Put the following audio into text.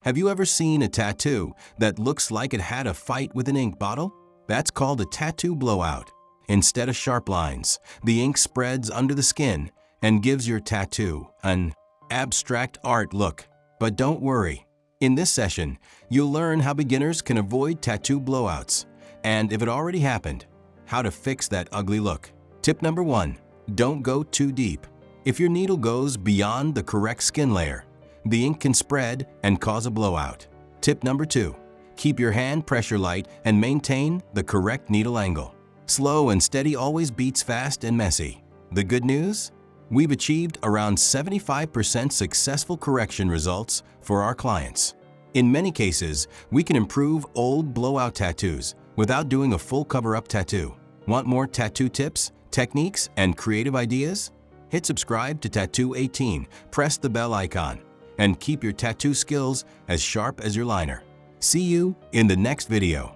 Have you ever seen a tattoo that looks like it had a fight with an ink bottle? That's called a tattoo blowout. Instead of sharp lines, the ink spreads under the skin and gives your tattoo an abstract art look. But don't worry. In this session, you'll learn how beginners can avoid tattoo blowouts, and if it already happened, how to fix that ugly look. Tip number 1. Don't go too deep. If your needle goes beyond the correct skin layer, the ink can spread and cause a blowout. Tip number 2. Keep your hand pressure light and maintain the correct needle angle. Slow and steady always beats fast and messy. The good news? We've achieved around 75% successful correction results for our clients. In many cases, we can improve old blowout tattoos without doing a full cover-up tattoo. Want more tattoo tips, techniques, and creative ideas? Hit subscribe to Tattoo 18, press the bell icon, and keep your tattoo skills as sharp as your liner. See you in the next video.